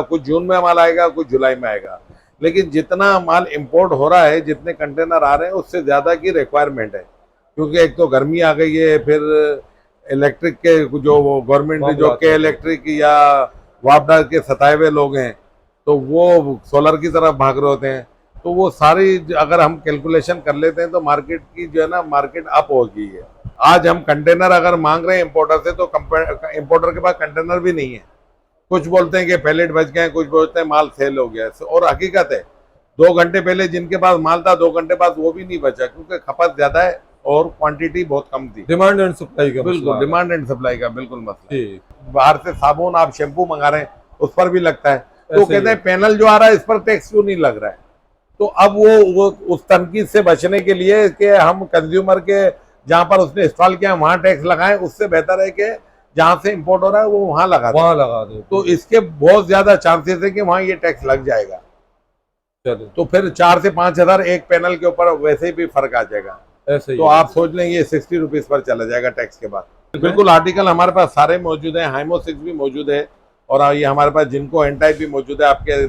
कुछ जून में माल आएगा, कुछ जुलाई में आएगा, लेकिन जितना माल इंपोर्ट हो रहा है, जितने कंटेनर आ रहे हैं, उससे ज़्यादा की रिक्वायरमेंट है। क्योंकि एक तो गर्मी आ गई है, फिर इलेक्ट्रिक के जो गवर्नमेंट ने जो के इलेक्ट्रिक या वापडा के सताए हुए लोग हैं, तो वो सोलर की तरफ भाग रहे होते हैं। तो वो सारी अगर हम कैलकुलेशन कर लेते हैं तो मार्केट की जो है ना, मार्केट अप हो गई है। आज हम कंटेनर अगर मांग रहे हैं इंपोर्टर से, तो इंपोर्टर के पास कंटेनर भी नहीं है। कुछ बोलते हैं कि पैलेट बच गए, कुछ बोलते हैं माल सेल हो गया, और हकीकत है 2 घंटे पहले जिनके पास माल था 2 घंटे बाद वो भी नहीं बचा, क्योंकि खपत ज्यादा है और क्वांटिटी बहुत कम थी। डिमांड एंड सप्लाई का बिल्कुल, डिमांड एंड सप्लाई का बिल्कुल मसला। बाहर से साबुन आप शैम्पू मंगा रहे हैं, उस पर भी लगता है, तो कहते हैं पैनल जो आ रहा है इस पर टैक्स क्यों नहीं लग रहा है। तो अब वो उस तनकीद से बचने के लिए कि हम कंज्यूमर के जहां पर उसने इंस्टॉल किया वहां टैक्स लगाएं, उससे बेहतर है कि जहां से इंपोर्ट हो रहा है वो वहां लगा दे। तो इसके बहुत ज्यादा चांसेस है कि वहां ये टैक्स लग जाएगा। तो फिर 4 से 5 हजार एक पैनल के ऊपर वैसे भी फर्क आ जाएगा। तो आप सोच लें ये 60 रुपीज पर चला जाएगा टैक्स के बाद। बिल्कुल, आर्टिकल हमारे पास सारे मौजूद है, हाइमो 6 भी मौजूद है, और ये हमारे पास जिनको एन टाइप भी मौजूद है। आपके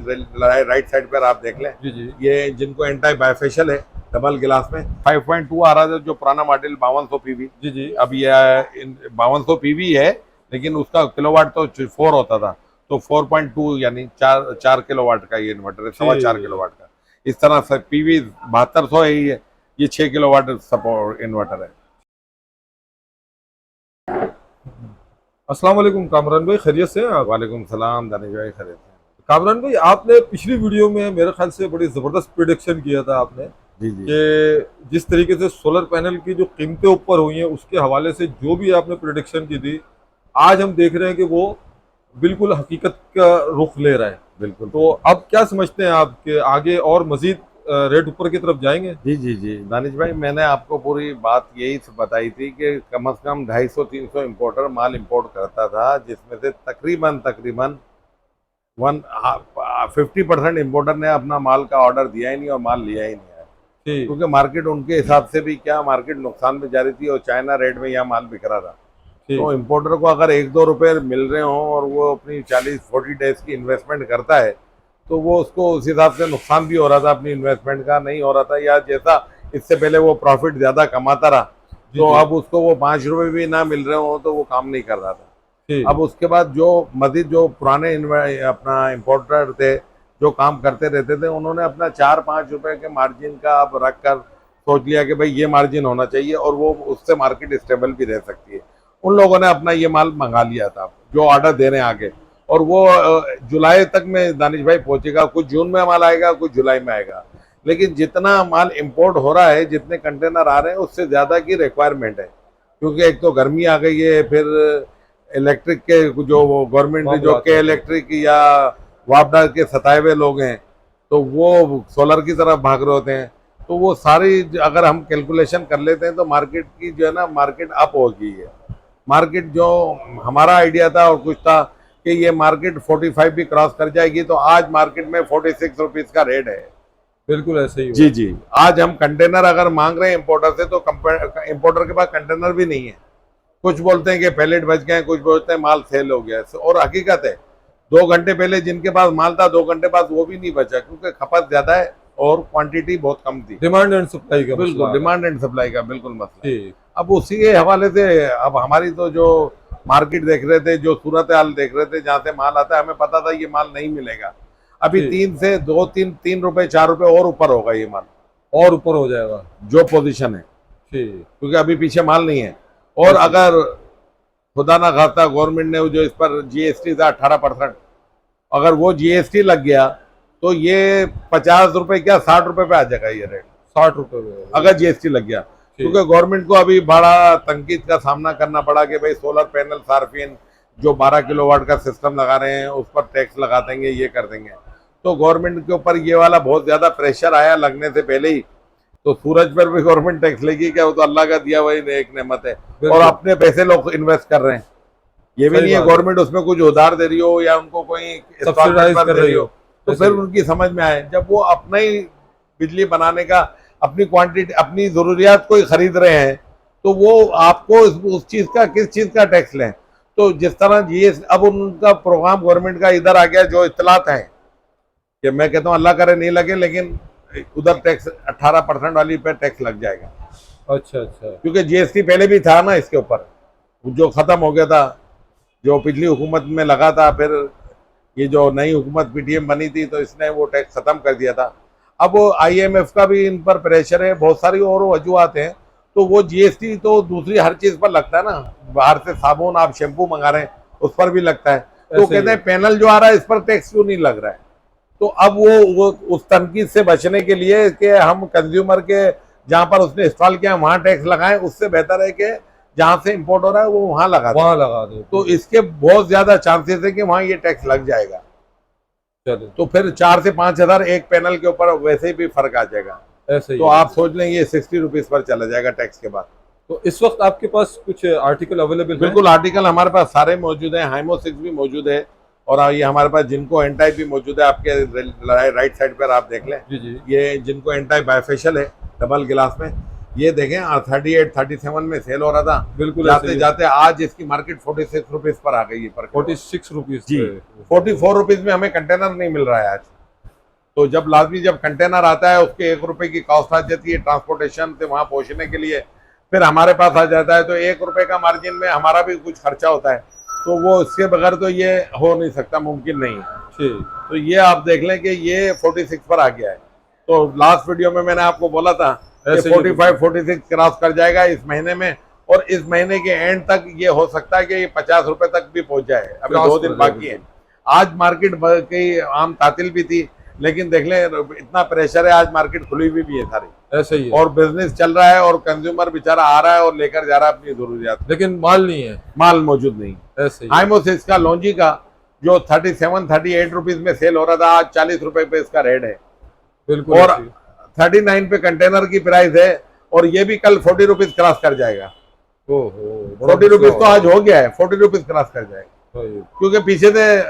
राइट साइड पर आप देख लें, ये जिनको एन टाइप बायफेशियल है, डबल गिलास में 5.2 आ रहा था, जो पुराना मॉडल 5200 पीवी। अब ये 5200 पीवी है, लेकिन उसका किलोवाट तो 4 होता था, तो 4.2 यानी 4 किलोवाट का ये इन्वर्टर है, 4.25 किलोवाट का। इस तरह से पीवी 7200 है, ये 6 किलोवाट सपोर्ट इन्वर्टर है। अस्सलाम वालेकुम कामरान भाई, खैरियत से हैं आप? वालेकुम सलाम दानिश भाई, खैरियत से। कामरान भाई, आपने पिछली वीडियो में मेरे ख्याल से बड़ी ज़बरदस्त प्रेडिक्शन किया था आपने कि जिस तरीके से सोलर पैनल की जो कीमतें ऊपर हुई हैं, उसके हवाले से जो भी आपने प्रेडिक्शन की थी, आज हम देख रहे हैं कि वो बिल्कुल हकीकत का रुख ले रहा है। बिल्कुल। तो अब क्या समझते हैं आप कि आगे और मजीद रेट ऊपर की तरफ जाएंगे? जी दानिश भाई, मैंने आपको पूरी बात यही बताई थी कि कम से कम 250-300 इम्पोर्टर माल इंपोर्ट करता था, जिसमें से तकरीबन 50% इम्पोर्टर ने अपना माल का ऑर्डर दिया ही नहीं और माल लिया ही नहीं है, क्योंकि मार्केट उनके हिसाब से भी क्या मार्केट नुकसान में जा रही थी और चाइना रेट में यह माल बिक रहा था। तो इम्पोर्टर को अगर 1-2 रुपए मिल रहे हों और वो अपनी 40-40 डेज की इन्वेस्टमेंट करता है, तो वो उसको उस हिसाब से नुकसान भी हो रहा था, अपनी इन्वेस्टमेंट का नहीं हो रहा था, या जैसा इससे पहले वो प्रॉफिट ज्यादा कमाता रहा, तो अब उसको वो 5 रुपए भी ना मिल रहे हो तो वो काम नहीं कर रहा था। अब उसके बाद जो मजीद जो पुराने अपना इम्पोर्टर थे जो काम करते रहते थे, उन्होंने अपना 4-5 रुपए के मार्जिन का अब रख कर सोच लिया कि भाई ये मार्जिन होना चाहिए और वो उससे मार्केट स्टेबल भी रह सकती है। उन लोगों ने अपना ये माल मंगा लिया था जो ऑर्डर देने आगे, और वो जुलाई तक में दानिश भाई पहुंचेगा। कुछ जून में माल आएगा, कुछ जुलाई में आएगा, लेकिन जितना माल इंपोर्ट हो रहा है, जितने कंटेनर आ रहे हैं, उससे ज्यादा की रिक्वायरमेंट है। क्योंकि एक तो गर्मी आ गई है, फिर इलेक्ट्रिक के जो गवर्नमेंट ने जो के इलेक्ट्रिक या वापडा के सताए हुए लोग हैं, तो वो सोलर की तरफ भाग रहे होते हैं। तो वो सारी अगर हम कैलकुलेशन कर लेते हैं तो मार्केट की जो है ना, मार्केट अप हो गई है। मार्केट जो हमारा आइडिया था और कुछ था कि ये मार्केट 45 भी क्रॉस कर जाएगी, तो आज मार्केट में 46 रुपीज का रेट है। बिल्कुल ऐसे ही। जी, आज हम कंटेनर अगर मांग रहे हैं इंपोर्टर से, तो इंपोर्टर के पास कंटेनर भी नहीं है। कुछ बोलते हैं कि पैलेट बच गए, कुछ बोलते हैं माल सेल हो गया, और हकीकत है 2 घंटे पहले जिनके पास माल था 2 घंटे बाद वो भी नहीं बचा, क्योंकि खपत ज्यादा है और क्वांटिटी बहुत कम थी। डिमांड एंड सप्लाई का बिल्कुल, डिमांड एंड सप्लाई का बिल्कुल मसला। अब उसी के हवाले से अब हमारी तो जो मार्केट देख रहे थे, जो सूरत हाल देख रहे थे, जहाँ से माल आता है, हमें पता था ये माल नहीं मिलेगा। अभी 3 रुपए 4 रुपए और ऊपर होगा, ये माल और ऊपर हो जाएगा जो पोजीशन है, क्योंकि अभी पीछे माल नहीं है। और अगर खुदा ना खास्ता गवर्नमेंट ने जो इस पर जीएसटी था 18%, अगर वो जीएसटी लग गया तो ये 50 रुपए क्या 60 रुपए पे आ जाएगा ये रेट, 60 रुपए अगर जीएसटी लग गया। क्योंकि गवर्नमेंट को अभी बड़ा तंकीद का सामना करना पड़ा कि भाई सोलर पैनल सार्फिन जो 12 किलोवाट का सिस्टम लगा रहे हैं उस पर टैक्स लगा देंगे, ये कर देंगे। तो गवर्नमेंट के ऊपर ये वाला बहुत ज्यादा प्रेशर आया लगने से पहले ही। तो सूरज पर भी गवर्नमेंट टैक्स लेगी क्या? वो तो अल्लाह का दिया हुआ एक नेमत है, और अपने पैसे लोग इन्वेस्ट कर रहे हैं। ये भी नहीं है गवर्नमेंट उसमें कुछ उधार दे रही हो या उनको कोई सब्सिडाइज कर रही हो। तो फिर उनकी समझ में आए, जब वो अपना ही बिजली बनाने का अपनी क्वांटिटी अपनी जरूरियात को ही खरीद रहे हैं, तो वो आपको उस चीज का किस चीज का टैक्स लें? तो जिस तरह जीएसटी अब उनका प्रोग्राम गवर्नमेंट का इधर आ गया, जो इत्तलात है कि मैं कहता हूँ अल्लाह करे नहीं लगे, लेकिन उधर टैक्स 18% वाली पे टैक्स लग जाएगा। अच्छा अच्छा, क्योंकि जीएसटी पहले भी था ना इसके ऊपर, जो खत्म हो गया था, जो पिछली हुकूमत में लगा था, फिर ये जो नई हुकूमत पीटीएम बनी थी तो इसने वो टैक्स खत्म कर दिया था। अब आईएमएफ का भी इन पर प्रेशर है, बहुत सारी और वजूहत हैं, तो वो जीएसटी तो दूसरी हर चीज पर लगता है ना, बाहर से साबुन आप शैम्पू मंगा रहे हैं उस पर भी लगता है, तो कहते हैं पैनल जो आ रहा है इस पर टैक्स क्यों नहीं लग रहा है। तो अब वो उस तनकीद से बचने के लिए कि हम कंज्यूमर के जहां पर उसने इंस्टॉल किया वहां टैक्स लगाएं, उससे बेहतर है कि जहां से इंपोर्ट हो रहा है वो वहां लगा दे। तो इसके बहुत ज्यादा चांसेस है कि वहां ये टैक्स लग जाएगा। तो फिर 4 से 5 हजार एक पैनल के ऊपर वैसे भी फर्क आ जाएगा। ऐसे ही तो आप सोच लें ये 60 रुपीज पर चला जाएगा टैक्स के बाद। तो इस वक्त आपके पास कुछ आर्टिकल अवेलेबल है? बिल्कुल, आर्टिकल हमारे पास सारे मौजूद हैं। हाइमो 6 भी मौजूद है, और ये हमारे पास जिनको एंटाई भी मौजूद है, आपके राइट साइड पर आप देख लें। जी जी, ये जिनको एंटाई बायफेशियल है डबल गिलास में, ये देखें 38 37 में सेल हो रहा था, बिल्कुल जाते जाते आज इसकी मार्केट 46 रुपीज पर आ गई है। 46 रुपीज जी, 44 रुपीज में हमें कंटेनर नहीं मिल रहा है आज। तो जब लाजमी जब कंटेनर आता है उसके 1 रुपए की कॉस्ट आ जाती है ट्रांसपोर्टेशन से वहां पहुंचने के लिए, फिर हमारे पास आ जाता है, तो 1 रुपए का मार्जिन में हमारा भी कुछ खर्चा होता है, तो वो इसके बगैर तो ये हो नहीं सकता, मुमकिन नहीं है। तो ये आप देख लें कि ये 46 पर आ गया है। तो लास्ट वीडियो में मैंने आपको बोला था कि 45 46 क्रॉस कर जाएगा इस महीने में, और इस महीने के एंड तक ये हो सकता है कि ये 50 रुपए तक भी पहुंच जाए। अभी 2 दिन बाकी है। आज मार्केट की आम तातिल भी थी, लेकिन देख लें इतना प्रेशर है, आज मार्केट खुली हुई भी है सारी, ऐसे ही है। और बिजनेस चल रहा है, और कंज्यूमर बेचारा आ रहा है और लेकर जा रहा है अपनी जरूरियात, लेकिन माल नहीं है, माल मौजूद नहीं। ऐसे ही हाइमोसिस का लॉन्जी का जो 37 38 रुपीज में सेल हो रहा था, आज 40 रुपए पे इसका रेट है। बिल्कुल, और 39 पे कंटेनर की प्राइस है, और ये भी कल 40 रुपीज क्रॉस कर जाएगा। 40 रुपीज तो आज हो गया है, 40 रुपीज क्रॉस कर जाएगा, क्योंकि पीछे से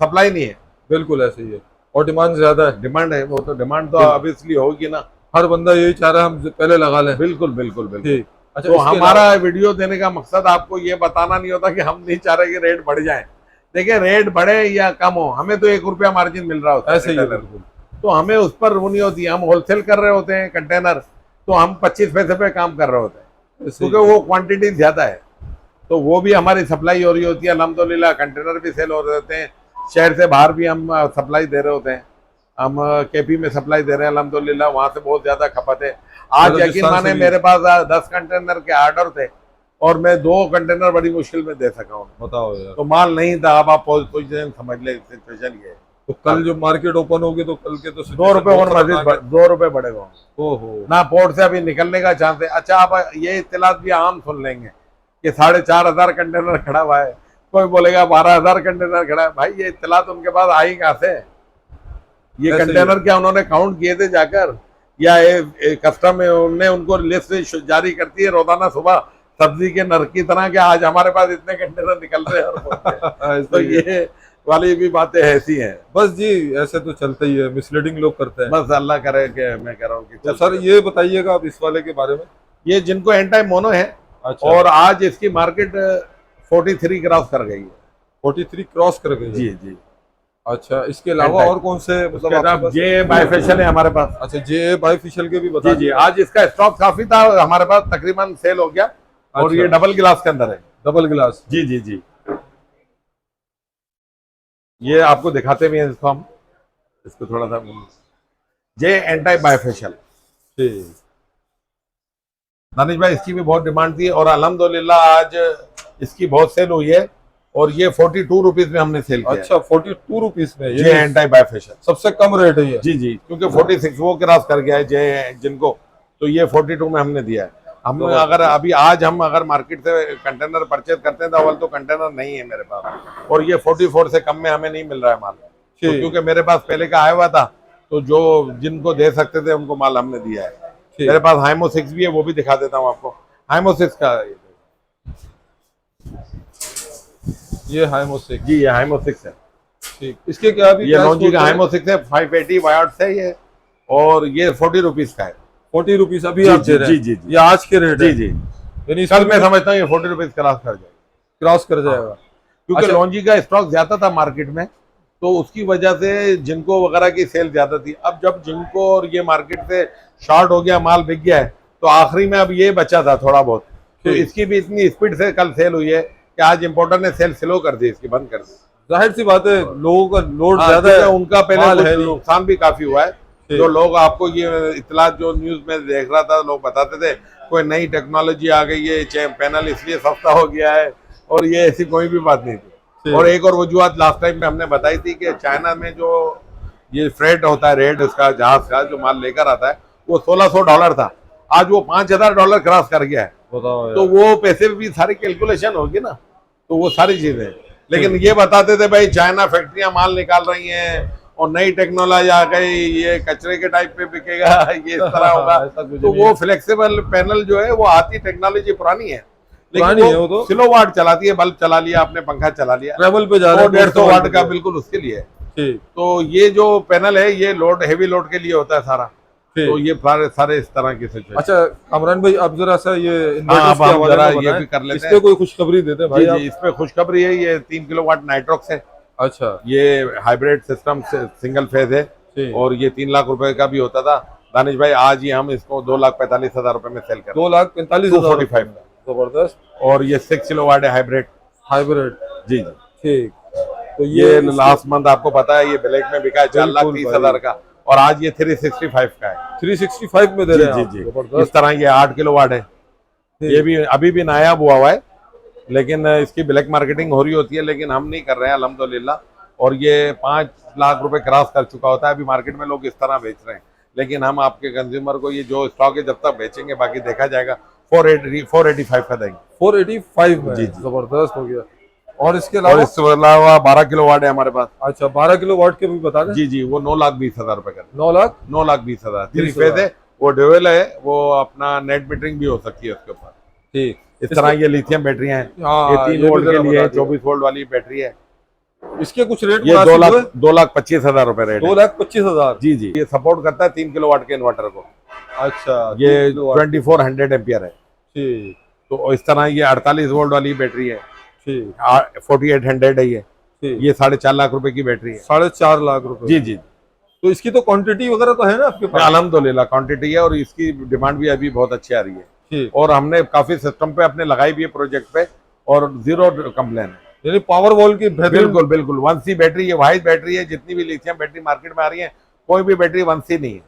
सप्लाई नहीं है। बिल्कुल ऐसे ही है, और डिमांड ज्यादा है। डिमांड है, वो तो डिमांड तो ऑब्वियसली होगी ना, हर बंदा यही चाह रहा है हम पहले लगा लें। बिल्कुल बिल्कुल बिल्कुल। अच्छा, तो हमारा वीडियो देने का मकसद आपको ये बताना नहीं होता कि हम नहीं चाह रहे कि रेट बढ़ जाए। देखिए, रेट बढ़े या कम हो, हमें तो 1 रुपया मार्जिन मिल रहा होता है, ऐसे ही है। तो हमें उस पर वो नहीं होती। हम होलसेल कर रहे होते हैं कंटेनर, तो हम 25 पैसे पे काम कर रहे होते हैं, क्योंकि वो क्वांटिटी ज्यादा है, तो वो भी हमारी सप्लाई हो रही होती है। अल्हम्दुलिल्लाह कंटेनर भी सेल हो रहे होते हैं, शहर से बाहर भी हम सप्लाई दे रहे होते हैं। हम केपी में सप्लाई दे रहे हैं अल्हम्दुलिल्लाह, वहां से बहुत ज्यादा खपत है। आज यकीन माने मेरे पास 10 कंटेनर के ऑर्डर थे, और मैं 2 कंटेनर बड़ी मुश्किल में दे सका हूँ। बताओ यार, तो माल नहीं था। अब आप पोजीशन समझ ले, सिचुएशन ये है। तो कल जो मार्केट ओपन होगी तो कल के तो 2 रुपए और मजीद 2 रुपए बढ़ेगा। ओहो, ना पोर्ट से अभी निकलने का चांस है। अच्छा, आप ये इत्तलात भी आम सुन लेंगे कि 4,500 कंटेनर खड़ा हुआ है, कोई बोलेगा 12,000 कंटेनर खड़ा है। भाई, ये इत्तलात उनके पास आई कहाँ से? ये कंटेनर क्या उन्होंने काउंट किए थे जाकर, या कस्टम ने उनको लिस्ट जारी करती है रोजाना सुबह सब्जी के नर की तरह, कि आज हमारे पास इतने कंटेनर निकल रहे हैं? तो ये वाली भी बातें ऐसी हैं। बस जी, ऐसे तो चलता ही है, मिसलीडिंग लोग करते हैं। बस अल्लाह करे कि मैं कह रहा हूँ कि तो सर ये बताइएगा आप इस वाले के बारे में। ये जिनको एंटाई मोनो है, अच्छा, और आज इसकी मार्केट 43 क्रॉस कर गई है। 43 क्रॉस कर गई? जी जी। अच्छा, इसके अलावा और कौन से, मतलब जे बायफेशियल है हमारे पास। अच्छा, जे बायफेशियल के भी बता जी। आज इसका स्टॉक काफी था हमारे पास, तकरीबन सेल हो गया। और अच्छा, ये डबल गिलास के अंदर है। डबल गिलास? जी जी जी। ये आपको दिखाते भी हैं इसको हम, इसको थोड़ा सा। जे एंटाई बायफेशियल, दानिश भाई, इसकी भी बहुत डिमांड थी, और अल्हम्दुलिल्लाह आज इसकी बहुत सेल हुई है, और ये 42 रुपीज में हमने सेल किया। अच्छा, 42 रुपीज में जे एंटाई बायफेशियल सबसे कम रेट है ये? जी जी, क्योंकि 46 वो क्रॉस कर गया है जे जिनको, तो ये 42 में हमने दिया है। हम अगर अभी आज हम अगर मार्केट से कंटेनर परचेज करते हैं, तो अव्वल तो कंटेनर नहीं है मेरे पास, और ये 44 से कम में हमें नहीं मिल रहा है माल। तो क्योंकि मेरे पास पहले का आया हुआ था, तो जो जिनको दे सकते थे उनको माल हमने दिया है। मेरे पास हाइमो 6 भी है, वो भी दिखा देता हूँ आपको। हाइमो 6 का ये हाइमो 6? जी, ये हाइमो 6 है। ठीक, इसके क्या भी? ये लॉन्जी का हाइमो 6 है, 580 वाट्स है ये, और ये 40 रुपीज का है। 40 रुपीज अभी आप दे रहे हैं? जी जी। ये आज के रेट जी जी। यानी कल मैं समझता हूँ ये 40 रुपीज क्रॉस कर जाएगा। क्रॉस कर जाएगा। क्योंकि अच्छा। लॉन्जी का स्टॉक ज्यादा था मार्केट में, तो उसकी वजह से जिनको वगैरह की सेल ज्यादा थी। अब जब जिनको और ये मार्केट से शॉर्ट हो गया, माल बिक गया है, तो आखिरी में अब ये बचा था थोड़ा बहुत, तो इसकी भी इतनी स्पीड से कल सेल हुई है कि आज इंपोर्टर ने सेल स्लो कर दी, इसकी बंद कर दी। जाहिर सी बात है, लोगों का लोड ज्यादा है, उनका माल पहले है कुछ नहीं। नुकसान भी काफी हुआ है। जो लोग आपको ये इतला जो न्यूज में देख रहा था, लोग बताते थे कोई नई टेक्नोलॉजी आ गई है, पैनल इसलिए सस्ता हो गया है, और ये ऐसी कोई भी बात नहीं थी। और एक और वजूहत लास्ट टाइम में हमने बताई थी कि चाइना में जो ये फ्रेट होता है, रेट उसका जहाज का जो माल लेकर आता है, वो $1600 था, आज वो $5000 क्रॉस कर गया है। तो वो पैसे भी सारी कैलकुलेशन होगी ना, तो वो सारी चीजें। लेकिन ये बताते थे भाई चाइना फैक्ट्रियां माल निकाल रही हैं और नई टेक्नोलॉजी आ गई, ये कचरे के टाइप पे बिकेगा, ये इस तरह होगा। तो वो फ्लेक्सिबल पैनल जो है वो आती टेक्नोलॉजी पुरानी है, लेकिन वो तो किलो वाट चलाती है, बल्ब चला लिया आपने, पंखा चला लिया, ट्रेवल पे जा रहे हैं, 150 वाट का बिल्कुल उसके लिए। तो ये जो पैनल है ये लोड, हेवी लोड के लिए होता है सारा। तो ये सारे इस तरह की सिचुएशन। अच्छा कामरान भाई, आप जरा सा ये इन्वर्टर्स के हवाले में ये भी कर लेते हैं। इस पे कोई खुशखबरी देते हैं भाई? जी, इस पे खुशखबरी है, ये 3 किलोवाट नाइट्रोक्स है। अच्छा, ये हाइब्रिड सिस्टम से सिंगल फेज है और ये 3 लाख रुपए का भी होता था दानिश भाई, आज ही हम इसको 2,45,000 रुपए में सेल कर रहे हैं। 2,45,000 जबरदस्त। और ये 6 किलोवाट है, हाइब्रिड। जी जी ठीक। तो ये लास्ट मंथ आपको पता है ये ब्लैक में बिका है 4,30,000 का, और आज ये 365 का है। 365 में दे रहे हैं जी जी। इस तरह ये 8 किलोवाट है, ये भी अभी भी नायाब हुआ है, लेकिन इसकी ब्लैक मार्केटिंग हो रही होती है, लेकिन हम नहीं कर रहे हैं अल्हम्दुलिल्लाह। और ये 5 लाख रुपए क्रॉस कर चुका होता है, अभी मार्केट में लोग इस तरह बेच रहे हैं, लेकिन हम आपके कंज्यूमर को ये जो स्टॉक है जब तक बेचेंगे, बाकी देखा जाएगा। 485 का देंगे। 485 में? जी जबरदस्त हो गया। और इसके अलावा 12 किलोवाट है हमारे पास। अच्छा, 12 किलोवाट के भी बता दें। जी जी, वो 9,20,000 रुपए का। 9,20,000 3 फेज है, वो ड्यूअल है, वो अपना नेट मीटरिंग भी हो सकती है उसके ऊपर। ठीक। इस तरह ये लिथियम बैटरियां हैं, ये 3 वोल्ट के लिए 24 वोल्ट वाली बैटरी है। इसके कुछ रेट? ये 2,25,000 रुपए रेट। 2,25,000। जी जी, ये सपोर्ट करता है 3 किलोवाट के इन्वर्टर को। अच्छा, ये 2400 एम्पियर है। ठीक। तो इस तरह ये 48 वोल्ट वाली बैटरी है। ठीक। 4800 है ये 4.5 लाख रुपए की बैटरी है। 4.5 लाख रुपए? जी जी। तो इसकी तो क्वांटिटी वगैरह तो है ना आपके पास? अल्हम्दुलिल्लाह क्वांटिटी है, और इसकी डिमांड भी अभी बहुत अच्छी आ रही है। ठीक। और हमने काफी सिस्टम पे अपने लगाई भी है प्रोजेक्ट पे, और 0 कंप्लेन है। यानी पावर वॉल की बिल्कुल बिल्कुल 1C बैटरी है, वाइड बैटरी है। जितनी भी लिथियम बैटरी मार्केट में आ रही है, कोई भी बैटरी 1C नहीं है,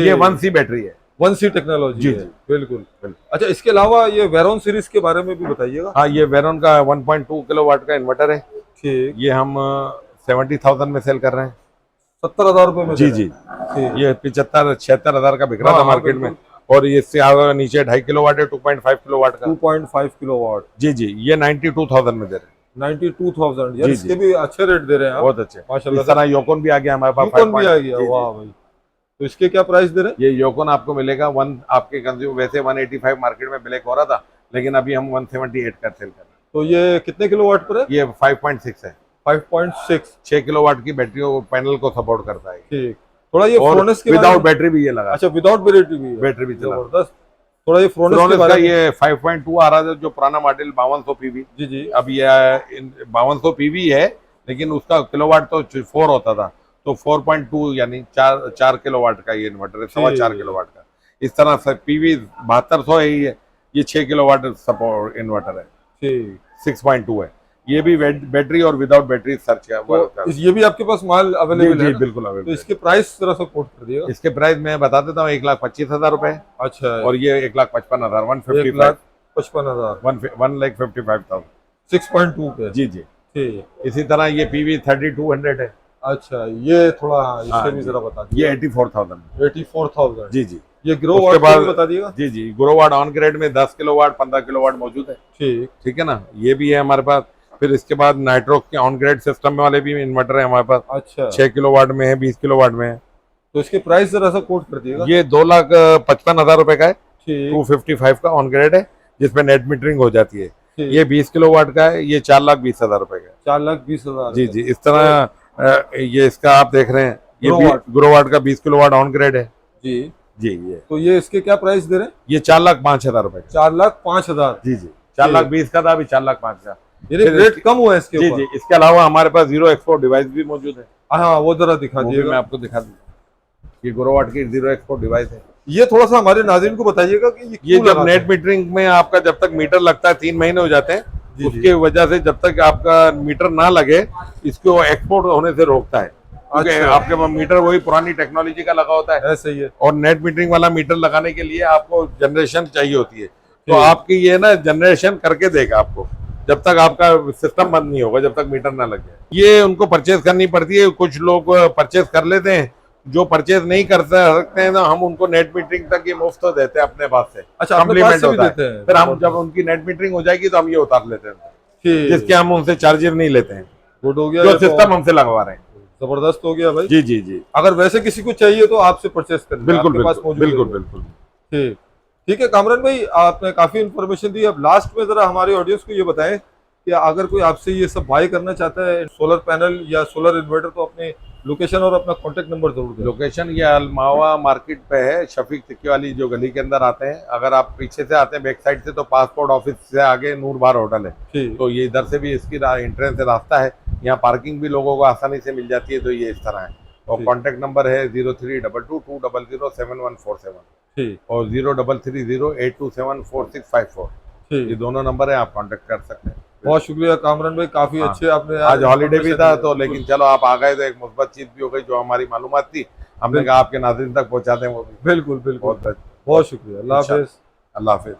ये 1C बैटरी है। 1C technology. जी है। जी बिल्कुल। अच्छा, इसके अलावा ये वेरोन सीरीज के बारे में भी बताइएगा। हाँ, ये वेरोन का 1.2 किलोवाट का इन्वर्टर है। ठीक। ये हम 70,000 में सेल कर रहे हैं। 70,000 रुपए में? जी जी। ये 75-76,000 का बिक रहा था मार्केट में, और ये इससे नीचे 2.5 किलोवाट है, 2.5 किलोवाट का। 2.5 किलोवाट। जी जी, ये 92,000 में दे रहे हैं। 92,000 यार, इसके भी अच्छे रेट दे रहे हैं, बहुत अच्छे माशाल्लाह। इस तरह योकोन भी आ गया हमारे पास, योकोन भी आ गया। वाह भाई, तो इसके क्या प्राइस दे रहे हैं? ये योकोन आपको मिलेगा आपके कंज्यूमर वैसे 185 मार्केट में ब्लैक हो रहा था, लेकिन अभी हम 178 का सेल कर रहे हैं। तो ये कितने किलोवाट पर है? ये 5.6 है। 5.6। 6 किलोवाट की बैटरी पैनल को सपोर्ट करता है। ठीक। थोड़ा ये फ्रोनेस के विदाउट बैटरी भी ये लगा। अच्छा, विदाउट बैटरी भी चला। जबरदस्त। थोड़ा ये फ्रोनेस का ये 5.2 आ रहा था, जो पुराना मॉडल 5200 पीवी। जी जी। अब ये 5200 पीवी है, लेकिन उसका किलोवाट तो 4 होता था, तो 4.2 यानी 4 किलोवाट का ये इन्वर्टर है, 4.25 किलोवाट का। इस तरह से पीवी 7200 है, ये 6 किलोवाट सपोर्ट इन्वर्टर है। ठीक। 6.2 है। ये भी बैटरी और विदाउट बैटरी सर्च का। तो ये भी आपके पास माल अवेलेबल है? बिल्कुल अवेलेबल। तो इसके प्राइस जरा सा कोट कर दिएगा। इसके प्राइस मैं बता देता हूँ, 1,25,000 रुपए। अच्छा। और ये 1,55,000, 1,55,000, 1,55,000 6.2 पे। जी जी। ठीक। इसी तरह ये PV 3200 है। अच्छा, ये थोड़ा इससे भी जरा बता दीजिए। ये 84,000। 84,000। जी जी। ये ग्रो वाट बता दिएगा। जी जी, ग्रो वाट ऑन ग्रेड में 10 किलोवाट 15 किलोवाट मौजूद है। ठीक। ठीक है ना, ये भी है हमारे पास। फिर इसके बाद नाइट्रोक्स के ऑन ग्रेड सिस्टम वाले भी इन्वर्टर है हमारे पास। अच्छा। 6 किलोवाट में है, 20 किलोवाट में है। तो इसके प्राइस जरा सा कोट कर दिएगा। ये 2,55,000 रुपए का है। 255 का ऑन ग्रेड है, जिसमें नेट मीटरिंग हो जाती है। ये 20 किलोवाट का है, ये 4,20,000 रुपए का है। 4,20,000। जी जी। इस तरह ये इसका आप देख रहे हैं, ये ग्रो वाट का 20 किलोवाट ऑन ग्रेड है। जी जी। ये तो ये इसके क्या प्राइस दे रहे हैं? ये 4,05,000 रुपए। 4,05,000। जी जी। 4,20,000 का था, अभी 4,05,000 का। यानी फिर रेट कम हुआ है इसके जी ऊपर। जी, इसके अलावा हमारे पास जीरो एक्सपोर्ट डिवाइस भी मौजूद है, हाँ वो जरा दिखा वो भी दीजिएगा। मैं आपको दिखा दूँ। ये गोरोवाट की जीरो एक्सपोर्ट डिवाइस है। ये थोड़ा सा हमारे नाज़रीन को बताइएगा कि ये ये क्यों जब लगाते नेट हैं? मीटरिंग में आपका जब तक मीटर लगता है 3 महीने हो जाते हैं, जी, उसके वजह से जब तक आपका मीटर ना लगे इसको एक्सपोर्ट होने से रोकता है, क्योंकि अच्छा। आपके पास मीटर वही पुरानी टेक्नोलॉजी का लगा होता है, ऐसे ही है। और नेट मीटरिंग वाला मीटर लगाने के लिए आपको जनरेशन चाहिए होती है। तो ठीक। आपकी ये ना जनरेशन करके देगा आपको, जब तक आपका सिस्टम बंद नहीं होगा, जब तक मीटर ना लग जाए। ये उनको परचेज करनी पड़ती है, कुछ लोग परचेज कर लेते हैं, जो परचेज नहीं कर सकते हैं ना, हम उनको नेट मीटरिंग तक ये मुफ्त देते हैं अपने पास से। अच्छा, अपने पास से भी देते हैं। फिर हम जब उनकी नेट मीटरिंग हो जाएगी तो हम ये उतार लेते हैं, ठीक, जिसके हम उनसे चार्जेस नहीं लेते हैं, गुड हो गया। जो ये तो सिस्टम हमसे लगवा रहे हैं। जबरदस्त हो गया भाई। जी जी जी, अगर वैसे किसी को चाहिए तो आपसे परचेस कर बिल्कुल आपके पास बिल्कुल मौजूद है बिल्कुल वो। बिल्कुल। ठीक, ठीक है कामरान भाई, आपने काफी इन्फॉर्मेशन दी। अब लास्ट में जरा हमारे ऑडियंस को ये बताएं कि अगर कोई आपसे ये सब बाय करना चाहता है, सोलर पैनल या सोलर इन्वर्टर, तो अपने लोकेशन और अपना कॉन्टेक्ट नंबर जरूर दें। लोकेशन ये अलमावा मार्केट पे है, शफीक तिक्की वाली जो गली के अंदर आते हैं। अगर आप पीछे से आते हैं बैक साइड से, तो पासपोर्ट ऑफिस से आगे नूर बार होटल है, ठीक, तो ये इधर से भी इसकी एंट्रेंस से रास्ता है। यहाँ पार्किंग भी लोगों को आसानी से मिल जाती है, तो ये इस तरह है। और ठीक। कॉन्टेक्ट नंबर है 0322200747 ठीक, और 0330827465 ठीक। ये दोनों नंबर है, आप कांटेक्ट कर सकते हैं। बहुत शुक्रिया कामरान भाई, काफी हाँ। अच्छे आपने आज हॉलीडे भी था, तो information लेकिन चलो आप आ गए तो एक मुस्बत चीज भी हो गई, जो हमारी मालूमात थी हमने कहा आपके नाज़रीन तक पहुंचा दें वो भी। बिल्कुल बिल्कुल, बहुत बहुत शुक्रिया। अल्लाह इंशाल्लाह। हाफिज। अल्लाह हाफिज।